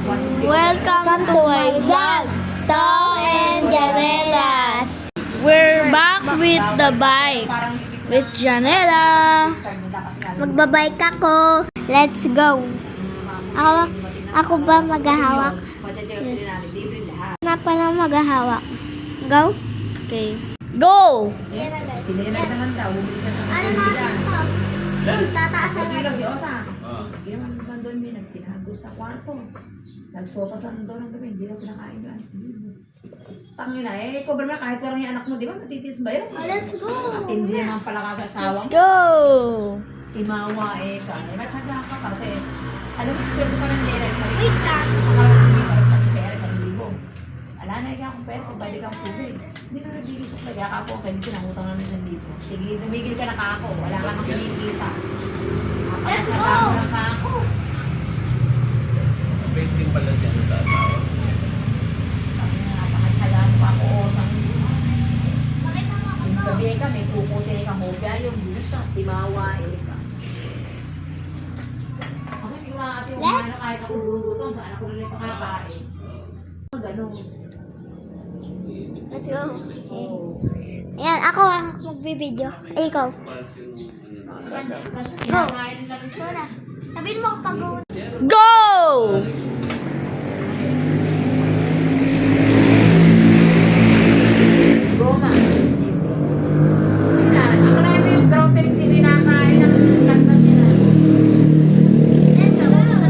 Welcome to my vlog, Tom and Janelas. We're back with the bike with Janela. Magbabike ako. Let's go. Ako ba maghahawak? Na pala maghahawak. Go? Okay. Go! Sinilay naman daw. Ano natin to? Tataasan Hindi natin. lang si Osa. Hindi naman naman doon may nagtinago sa kwarto. Nagsopas lang doon ng gabi. Hindi lang pinakain yung anak sa libo. Tangina eh. Ikaw ba naman kahit walang yung anak mo, di ba? Matitis ba yun? Let's go! At hindi naman pala kagasawa Let's mo. go! Timawa eh ka. Matyaga ka kasi. Alam mo, swerte pa ng lera. Wait lang. Nakarating mo para sa pera sa libo. Ala na ikaw akong pera kung pwede kang tubig. Hindi na nagbibisok na kaya ako kaya dito nangutang namin sa libo. Sige, tumigil ka na ka ako. Wala ka nang kinikita. Let's go! Napakasagano lang ka ako. Painting pala siya sa asawa. Napakasagano pa ako. Osang Pakita mo ako yung to. gabi ka, may puputi ka mobya, yung busa, timawa, ka. Ako hindi ko makakati yung Let's ano kahit ako gugutom. Saan ako rin pakapain. Ganun. Let's go. Oo. Ayan, ako ang magbibideo. Eh, ikaw. Go! Go na. Sabihin mo pag go. Go! Goma. Ako na yung ground din tinakain ng langgam nila. Sa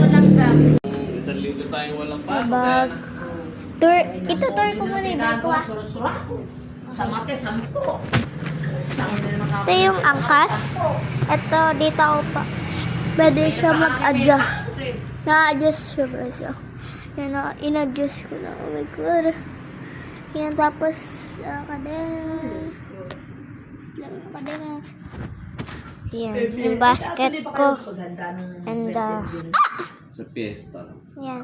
langgam. Isang linggo tayong walang pasok. Bag. Tour. Ito, tour ko muna yung bag ko ah. Surusura. Sa mate, 10. Ito yung angkas. Ito, dito ako pa. Pwede siya mag-adjust. Na-adjust siya ba siya? Yan na, in-adjust ko na. Oh my God. Yan, tapos, kadena. Kadena. Yan, yung basket ko. And, Sa piyesta. yan,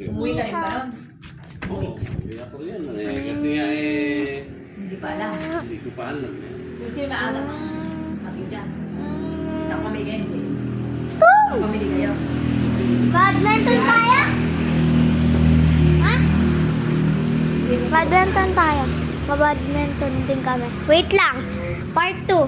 Umuwi ka rin ba nun? Oo, hindi ako yan. Kasi nga Hindi pa alam. hindi ko pa alam. Kasi maaga pa. Matigyan. Tapos kami kayo hindi. Tung! Kami di kayo. Badminton tayo? Ha? Badminton tayo. Mabadminton din kami. Wait lang. Part 2.